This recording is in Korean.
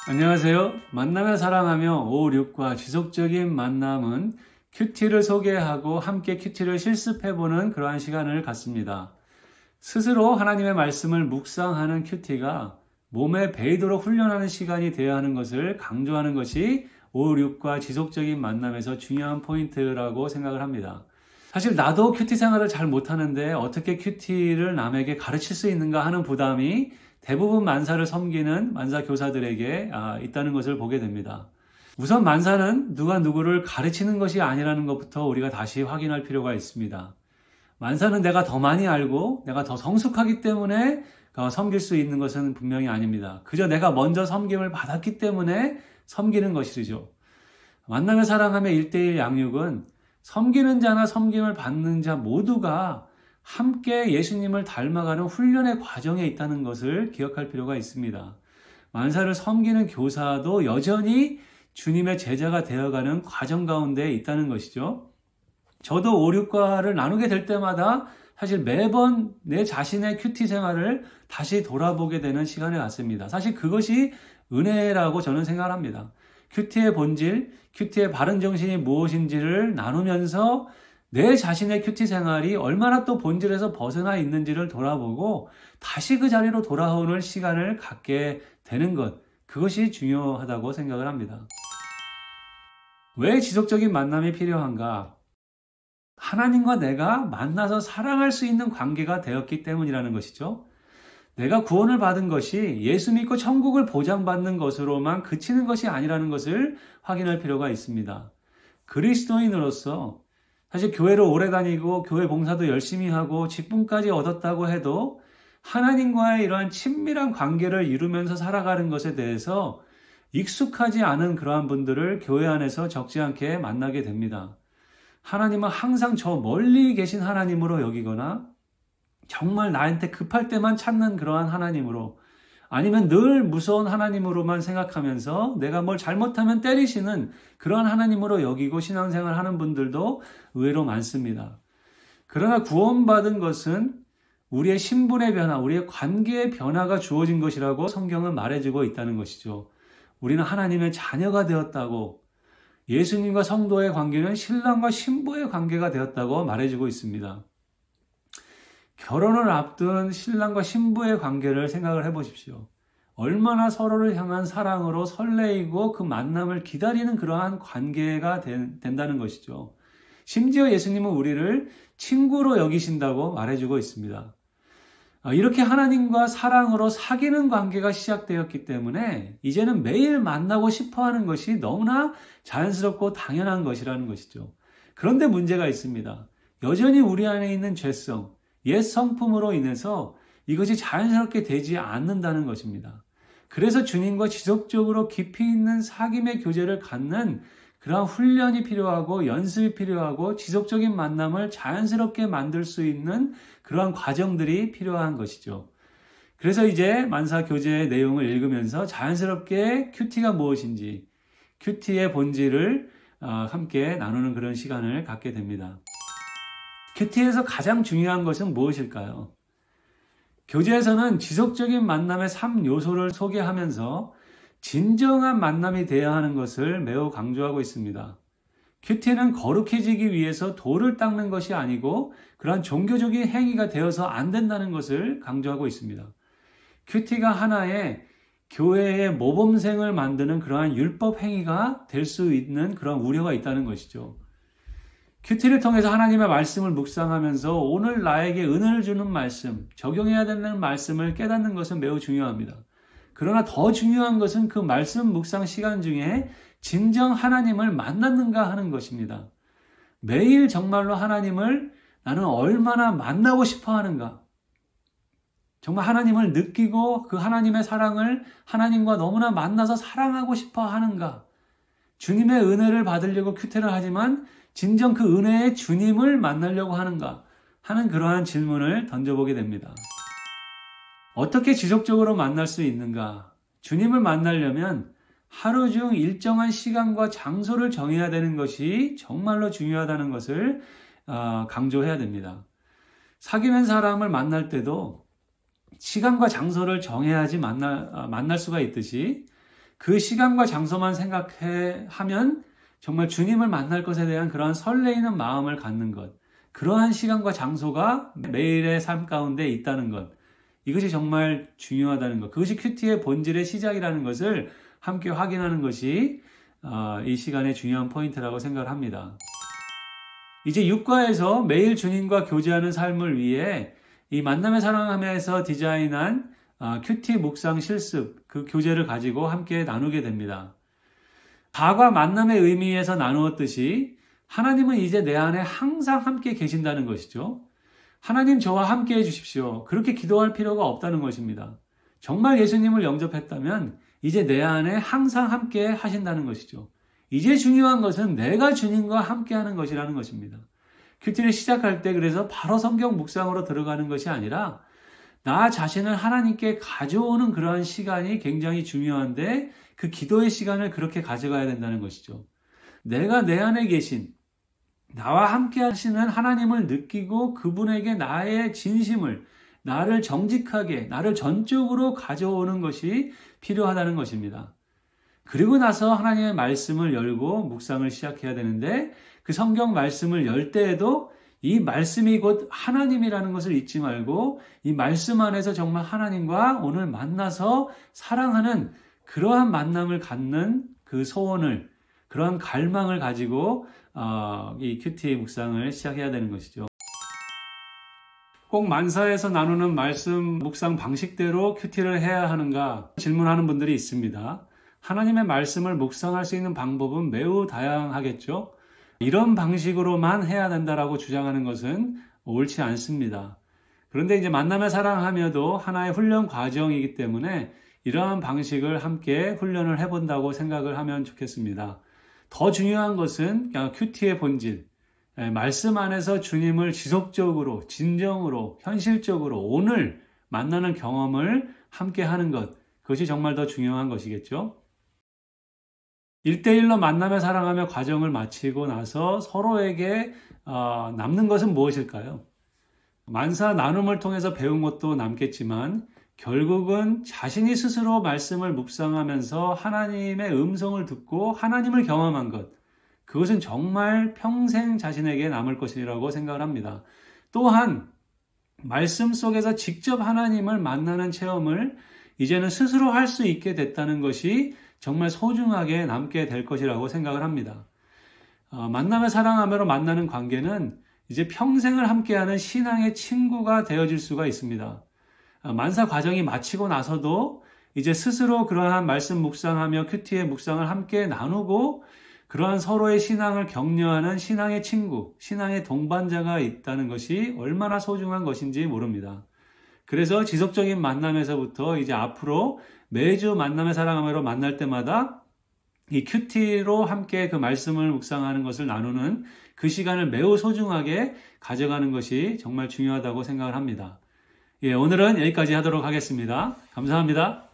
안녕하세요. 만나며 사랑하며 5, 6과 지속적인 만남은 큐티를 소개하고 함께 큐티를 실습해보는 그러한 시간을 갖습니다. 스스로 하나님의 말씀을 묵상하는 큐티가 몸에 배이도록 훈련하는 시간이 되어야 하는 것을 강조하는 것이 5, 6과 지속적인 만남에서 중요한 포인트라고 생각을 합니다. 사실 나도 큐티 생활을 잘 못하는데 어떻게 큐티를 남에게 가르칠 수 있는가 하는 부담이 대부분 만사를 섬기는 만사 교사들에게 있다는 것을 보게 됩니다. 우선 만사는 누가 누구를 가르치는 것이 아니라는 것부터 우리가 다시 확인할 필요가 있습니다. 만사는 내가 더 많이 알고 내가 더 성숙하기 때문에 섬길 수 있는 것은 분명히 아닙니다. 그저 내가 먼저 섬김을 받았기 때문에 섬기는 것이죠. 만남의 사랑하며 1:1 양육은 섬기는 자나 섬김을 받는 자 모두가 함께 예수님을 닮아가는 훈련의 과정에 있다는 것을 기억할 필요가 있습니다. 만사를 섬기는 교사도 여전히 주님의 제자가 되어가는 과정 가운데 있다는 것이죠. 저도 5, 6과를 나누게 될 때마다 사실 매번 내 자신의 큐티 생활을 다시 돌아보게 되는 시간에 왔습니다. 사실 그것이 은혜라고 저는 생각합니다. 큐티의 본질, 큐티의 바른 정신이 무엇인지를 나누면서 내 자신의 큐티 생활이 얼마나 또 본질에서 벗어나 있는지를 돌아보고 다시 그 자리로 돌아오는 시간을 갖게 되는 것, 그것이 중요하다고 생각을 합니다. 왜 지속적인 만남이 필요한가? 하나님과 내가 만나서 사랑할 수 있는 관계가 되었기 때문이라는 것이죠. 내가 구원을 받은 것이 예수 믿고 천국을 보장받는 것으로만 그치는 것이 아니라는 것을 확인할 필요가 있습니다. 그리스도인으로서 사실 교회를 오래 다니고 교회 봉사도 열심히 하고 직분까지 얻었다고 해도 하나님과의 이러한 친밀한 관계를 이루면서 살아가는 것에 대해서 익숙하지 않은 그러한 분들을 교회 안에서 적지 않게 만나게 됩니다. 하나님은 항상 저 멀리 계신 하나님으로 여기거나 정말 나한테 급할 때만 찾는 그러한 하나님으로, 아니면 늘 무서운 하나님으로만 생각하면서 내가 뭘 잘못하면 때리시는 그러한 하나님으로 여기고 신앙생활 하는 분들도 의외로 많습니다. 그러나 구원받은 것은 우리의 신분의 변화, 우리의 관계의 변화가 주어진 것이라고 성경은 말해주고 있다는 것이죠. 우리는 하나님의 자녀가 되었다고, 예수님과 성도의 관계는 신랑과 신부의 관계가 되었다고 말해주고 있습니다. 결혼을 앞둔 신랑과 신부의 관계를 생각을 해보십시오. 얼마나 서로를 향한 사랑으로 설레이고 그 만남을 기다리는 그러한 관계가 된다는 것이죠. 심지어 예수님은 우리를 친구로 여기신다고 말해주고 있습니다. 이렇게 하나님과 사랑으로 사귀는 관계가 시작되었기 때문에 이제는 매일 만나고 싶어 하는 것이 너무나 자연스럽고 당연한 것이라는 것이죠. 그런데 문제가 있습니다. 여전히 우리 안에 있는 죄성, 옛 성품으로 인해서 이것이 자연스럽게 되지 않는다는 것입니다. 그래서 주님과 지속적으로 깊이 있는 사귐의 교제를 갖는 그러한 훈련이 필요하고 연습이 필요하고 지속적인 만남을 자연스럽게 만들 수 있는 그러한 과정들이 필요한 것이죠. 그래서 이제 만사 교제의 내용을 읽으면서 자연스럽게 큐티가 무엇인지, 큐티의 본질을 함께 나누는 그런 시간을 갖게 됩니다. 큐티에서 가장 중요한 것은 무엇일까요? 교제에서는 지속적인 만남의 3요소를 소개하면서 진정한 만남이 되어야 하는 것을 매우 강조하고 있습니다. 큐티는 거룩해지기 위해서 돌을 닦는 것이 아니고 그러한 종교적인 행위가 되어서 안 된다는 것을 강조하고 있습니다. 큐티가 하나의 교회의 모범생을 만드는 그러한 율법 행위가 될 수 있는 그런 우려가 있다는 것이죠. 큐티를 통해서 하나님의 말씀을 묵상하면서 오늘 나에게 은혜를 주는 말씀, 적용해야 되는 말씀을 깨닫는 것은 매우 중요합니다. 그러나 더 중요한 것은 그 말씀 묵상 시간 중에 진정 하나님을 만났는가 하는 것입니다. 매일 정말로 하나님을 나는 얼마나 만나고 싶어 하는가, 정말 하나님을 느끼고 그 하나님의 사랑을 하나님과 너무나 만나서 사랑하고 싶어 하는가, 주님의 은혜를 받으려고 큐티를 하지만 진정 그 은혜의 주님을 만나려고 하는가 하는 그러한 질문을 던져보게 됩니다. 어떻게 지속적으로 만날 수 있는가? 주님을 만나려면 하루 중 일정한 시간과 장소를 정해야 되는 것이 정말로 중요하다는 것을 강조해야 됩니다. 사귀는 사람을 만날 때도 시간과 장소를 정해야지 만날 수가 있듯이 그 시간과 장소만 하면 정말 주님을 만날 것에 대한 그러한 설레이는 마음을 갖는 것, 그러한 시간과 장소가 매일의 삶 가운데 있다는 것, 이것이 정말 중요하다는 것, 그것이 큐티의 본질의 시작이라는 것을 함께 확인하는 것이 이 시간의 중요한 포인트라고 생각을 합니다. 이제 6과에서 매일 주님과 교제하는 삶을 위해 이 만남의 사랑함에서 디자인한 큐티 묵상 실습, 그 교재를 가지고 함께 나누게 됩니다. 4과 만남의 의미에서 나누었듯이 하나님은 이제 내 안에 항상 함께 계신다는 것이죠. 하나님 저와 함께 해주십시오. 그렇게 기도할 필요가 없다는 것입니다. 정말 예수님을 영접했다면 이제 내 안에 항상 함께 하신다는 것이죠. 이제 중요한 것은 내가 주님과 함께 하는 것이라는 것입니다. 큐티를 시작할 때 그래서 바로 성경 묵상으로 들어가는 것이 아니라 나 자신을 하나님께 가져오는 그러한 시간이 굉장히 중요한데 그 기도의 시간을 그렇게 가져가야 된다는 것이죠. 내가 내 안에 계신 나와 함께 하시는 하나님을 느끼고 그분에게 나의 진심을, 나를 정직하게, 나를 전적으로 가져오는 것이 필요하다는 것입니다. 그리고 나서 하나님의 말씀을 열고 묵상을 시작해야 되는데 그 성경 말씀을 열 때에도 이 말씀이 곧 하나님이라는 것을 잊지 말고 이 말씀 안에서 정말 하나님과 오늘 만나서 사랑하는 그러한 만남을 갖는 그 소원을, 그러한 갈망을 가지고 이 큐티 묵상을 시작해야 되는 것이죠. 꼭 만사에서 나누는 말씀 묵상 방식대로 큐티를 해야 하는가 질문하는 분들이 있습니다. 하나님의 말씀을 묵상할 수 있는 방법은 매우 다양하겠죠. 이런 방식으로만 해야 된다라고 주장하는 것은 옳지 않습니다. 그런데 이제 만남의 사랑하며도 하나의 훈련 과정이기 때문에 이러한 방식을 함께 훈련을 해본다고 생각을 하면 좋겠습니다. 더 중요한 것은 큐티의 본질, 말씀 안에서 주님을 지속적으로, 진정으로, 현실적으로 오늘 만나는 경험을 함께 하는 것, 그것이 정말 더 중요한 것이겠죠. 1대1로 만남에 사랑하며 과정을 마치고 나서 서로에게 남는 것은 무엇일까요? 만사 나눔을 통해서 배운 것도 남겠지만 결국은 자신이 스스로 말씀을 묵상하면서 하나님의 음성을 듣고 하나님을 경험한 것, 그것은 정말 평생 자신에게 남을 것이라고 생각을 합니다. 또한 말씀 속에서 직접 하나님을 만나는 체험을 이제는 스스로 할 수 있게 됐다는 것이 정말 소중하게 남게 될 것이라고 생각을 합니다. 만남의 사랑하며로 만나는 관계는 이제 평생을 함께하는 신앙의 친구가 되어질 수가 있습니다. 만사 과정이 마치고 나서도 이제 스스로 그러한 말씀 묵상하며 큐티의 묵상을 함께 나누고 그러한 서로의 신앙을 격려하는 신앙의 친구, 신앙의 동반자가 있다는 것이 얼마나 소중한 것인지 모릅니다. 그래서 지속적인 만남에서부터 이제 앞으로 매주 만남의 사랑하며로 만날 때마다 이 큐티로 함께 그 말씀을 묵상하는 것을 나누는 그 시간을 매우 소중하게 가져가는 것이 정말 중요하다고 생각을 합니다. 오늘은 여기까지 하도록 하겠습니다. 감사합니다.